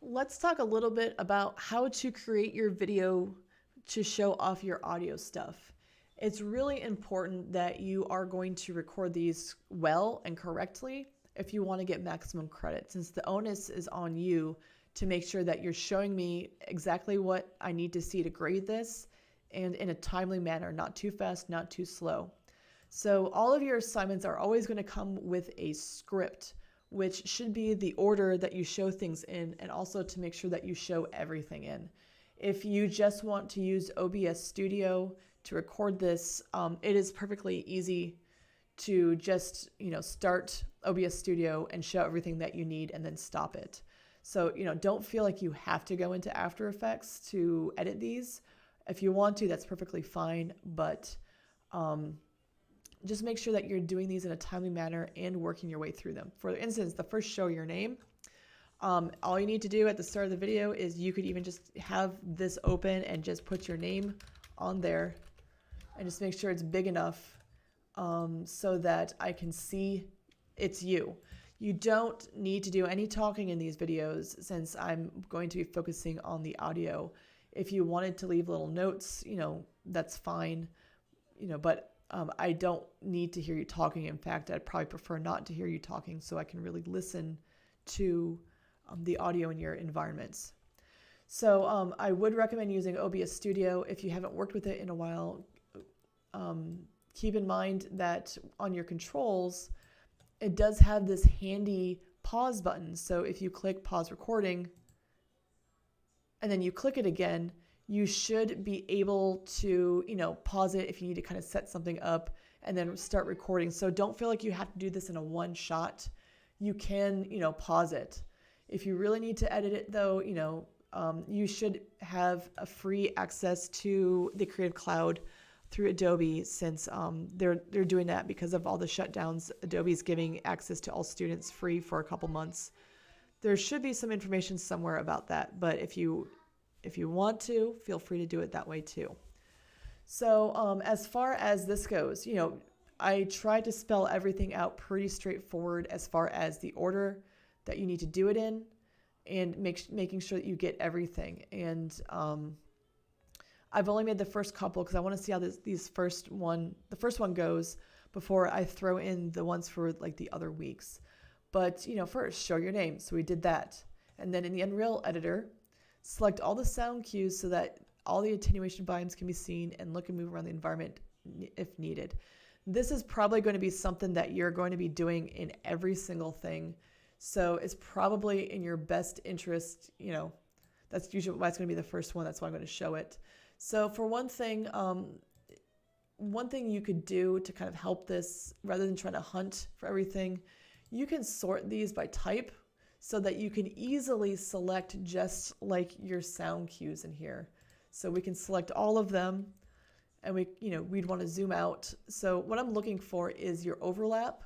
Let's talk a little bit about how to create your video to show off your audio stuff. It's really important that you are going to record these well and correctly if you want to get maximum credit, since the onus is on you to make sure that you're showing me exactly what I need to see to grade this and in a timely manner, not too fast, not too slow. So all of your assignments are always going to come with a script, which should be the order that you show things in, and also to make sure that you show everything in. If you just want to use OBS Studio to record this, it is perfectly easy to just, start OBS Studio and show everything that you need and then stop it. So, don't feel like you have to go into After Effects to edit these. If you want to, that's perfectly fine, but just make sure that you're doing these in a timely manner and working your way through them. For instance, the first show your name, all you need to do at the start of the video is you could even just have this open and just put your name on there and just make sure it's big enough so that I can see it's you. You don't need to do any talking in these videos since I'm going to be focusing on the audio. If you wanted to leave little notes, that's fine, but I don't need to hear you talking. In fact, I'd probably prefer not to hear you talking so I can really listen to the audio in your environments. So I would recommend using OBS Studio. If you haven't worked with it in a while, keep in mind that on your controls, it does have this handy pause button. So if you click pause recording and then you click it again, you should be able to, pause it if you need to kind of set something up and then start recording. So don't feel like you have to do this in a one shot. You can, pause it. If you really need to edit it though, you should have a free access to the Creative Cloud through Adobe since they're doing that because of all the shutdowns. Adobe's giving access to all students free for a couple months. There should be some information somewhere about that, but if you want to, feel free to do it that way too. So as far as this goes, I tried to spell everything out pretty straightforward as far as the order that you need to do it in and making sure that you get everything. And I've only made the first couple because I want to see how the first one goes before I throw in the ones for like the other weeks. But, first show your name. So we did that. And then in the Unreal editor, select all the sound cues so that all the attenuation volumes can be seen and look and move around the environment if needed. This is probably going to be something that you're going to be doing in every single thing. So it's probably in your best interest, that's usually why it's going to be the first one. That's why I'm going to show it. So for one thing you could do to kind of help this, rather than trying to hunt for everything, you can sort these by type so that you can easily select just like your sound cues in here. So we can select all of them and we'd want to zoom out. So what I'm looking for is your overlap.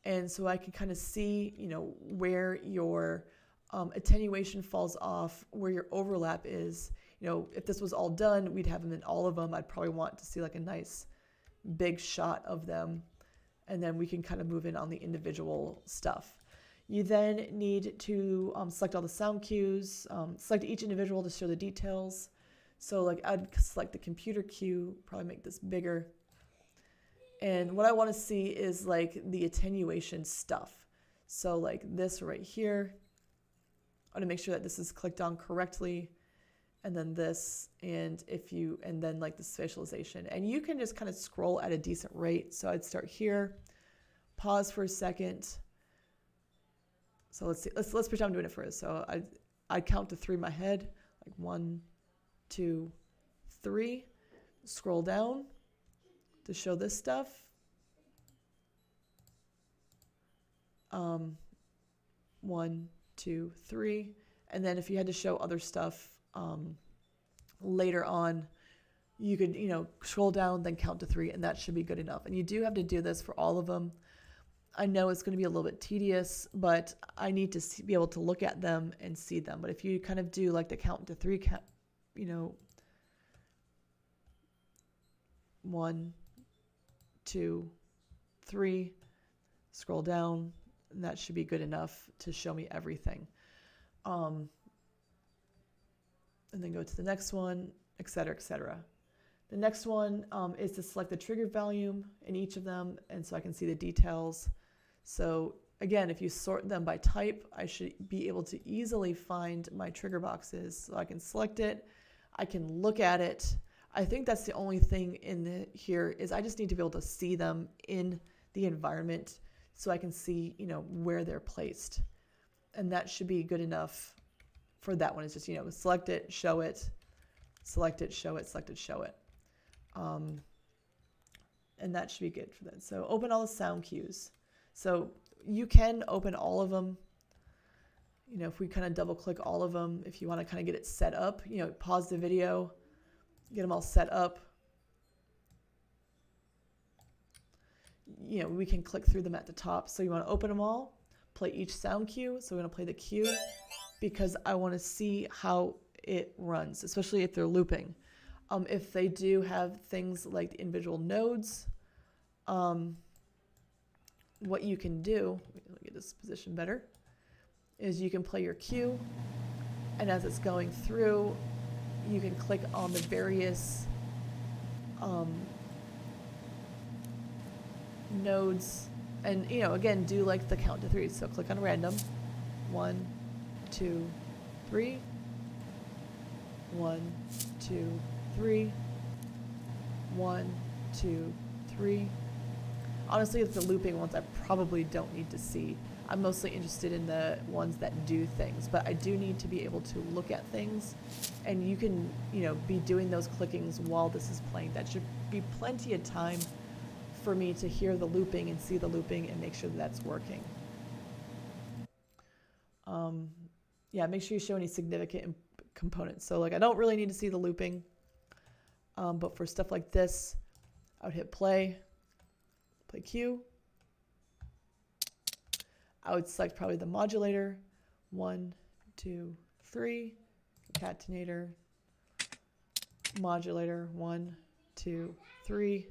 And so I can kind of see, where your attenuation falls off, where your overlap is. If this was all done, we'd have them in all of them. I'd probably want to see like a nice big shot of them. And then we can kind of move in on the individual stuff. You then need to select all the sound cues, select each individual to show the details. So like I'd select the computer cue, probably make this bigger. And what I want to see is like the attenuation stuff. So like this right here, I want to make sure that this is clicked on correctly. And then this, and then like the spatialization. And you can just kind of scroll at a decent rate. So I'd start here, pause for a second. So let's see, let's pretend I'm doing it first. So I'd count to 3 in my head, like 1, 2, 3. Scroll down to show this stuff. 1, 2, 3. And then if you had to show other stuff later on, you could, scroll down, then count to 3, and that should be good enough. And you do have to do this for all of them. I know it's going to be a little bit tedious, but I need to be able to look at them and see them. But if you kind of do like the count to 3, 1, 2, 3, scroll down, and that should be good enough to show me everything. and then go to the next one, etc., etc. The next one is to select the trigger volume in each of them, and so I can see the details. So again, if you sort them by type, I should be able to easily find my trigger boxes. So I can select it, I can look at it. I think that's the only thing in here is I just need to be able to see them in the environment so I can see, you know, where they're placed. And that should be good enough for that one. It's just, you know, select it, show it, select it, show it, select it, show it. And that should be good for that. So open all the sound cues. So you can open all of them. You know, if we kind of double click all of them, if you want to kind of get it set up, you know, pause the video, get them all set up. You know, we can click through them at the top. So you want to open them all, play each sound cue. So we're going to play the cue because I want to see how it runs, especially if they're looping. If they do have things like the individual nodes, what you can do, let me get this position better, is you can play your cue, and as it's going through, you can click on the various nodes, and you know, again, do like the count to 3. So click on random, 1, 2, 3, 1, 2, 3, 1, 2, 3. Honestly, it's the looping ones I probably don't need to see. I'm mostly interested in the ones that do things, but I do need to be able to look at things, and you can, you know, be doing those clickings while this is playing. That should be plenty of time for me to hear the looping and see the looping and make sure that that's working. Yeah, make sure you show any significant components. So like I don't really need to see the looping, but for stuff like this, I would hit play cue. I would select probably the modulator, 1, 2, 3, concatenator, modulator, 1, 2, 3.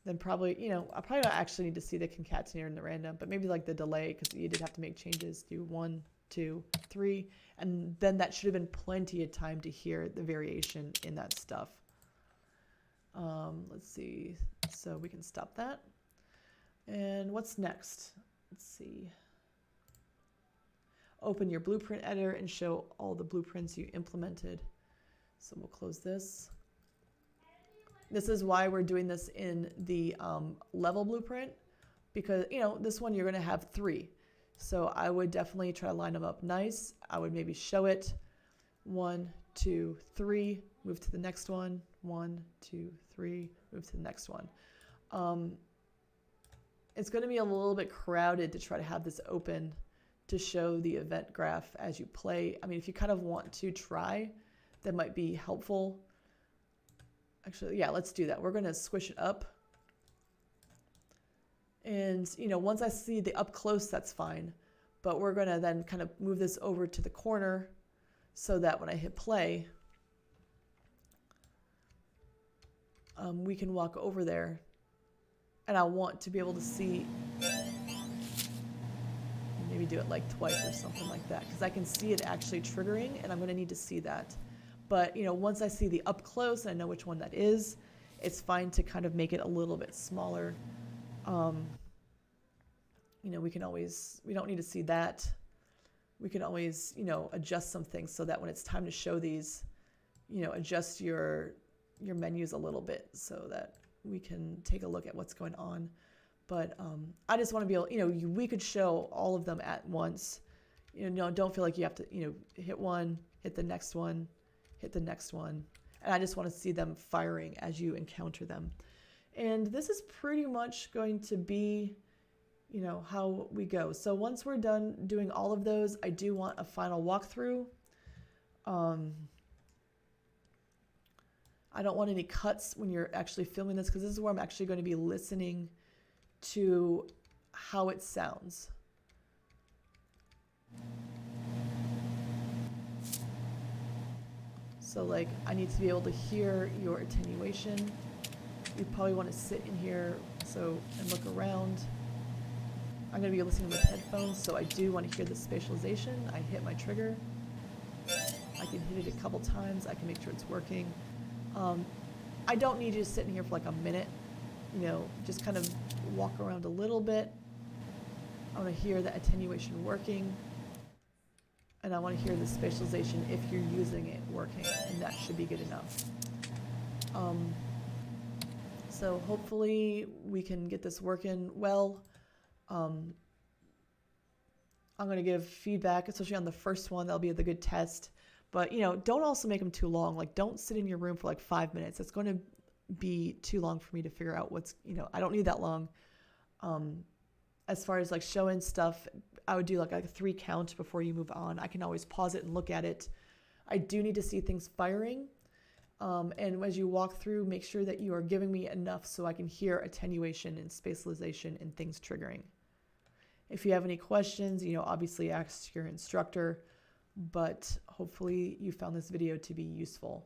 Then probably, you know, I probably don't actually need to see the concatenator in the random, but maybe like the delay, because you did have to make changes. Do 1, 2, 3, and then that should have been plenty of time to hear the variation in that stuff. Let's see, so we can stop that. And what's next? Let's see. Open your blueprint editor and show all the blueprints you implemented. So we'll close this. This is why we're doing this in the level blueprint, because, you know, this one you're going to have 3. So I would definitely try to line them up nice. I would maybe show it 1, 2, 3, move to the next one, 1, 2, 3, move to the next one. It's going to be a little bit crowded to try to have this open to show the event graph as you play. I mean, if you kind of want to try, that might be helpful. Actually, yeah, let's do that. We're going to squish it up. And, you know, once I see the up close, that's fine. But we're going to then kind of move this over to the corner so that when I hit play, we can walk over there. And I want to be able to see, maybe do it like twice or something like that, because I can see it actually triggering, and I'm going to need to see that. But, you know, once I see the up close and I know which one that is, it's fine to kind of make it a little bit smaller. You know, we don't need to see that. We can always, you know, adjust some things so that when it's time to show these, you know, adjust your menus a little bit so that we can take a look at what's going on. But I just want to be able, you know, we could show all of them at once. You know, don't feel like you have to, you know, hit one, hit the next one, hit the next one. And I just want to see them firing as you encounter them. And this is pretty much going to be, you know, how we go. So once we're done doing all of those, I do want a final walkthrough. I don't want any cuts when you're actually filming this, because this is where I'm actually going to be listening to how it sounds. So like I need to be able to hear your attenuation. You probably want to sit in here and look around. I'm going to be listening with headphones, so I do want to hear the spatialization. I hit my trigger. I can hit it a couple times. I can make sure it's working. I don't need you to sit in here for like a minute, you know, just kind of walk around a little bit. I want to hear the attenuation working, and I want to hear the spatialization if you're using it working, and that should be good enough. So hopefully we can get this working well. I'm going to give feedback, especially on the first one. That'll be the good test. But, you know, don't also make them too long. Like, don't sit in your room for like 5 minutes. It's going to be too long for me to figure out what's, you know, I don't need that long. As far as like showing stuff, I would do like a 3 count before you move on. I can always pause it and look at it. I do need to see things firing. And as you walk through, make sure that you are giving me enough so I can hear attenuation and spatialization and things triggering. If you have any questions, you know, obviously ask your instructor, but hopefully you found this video to be useful.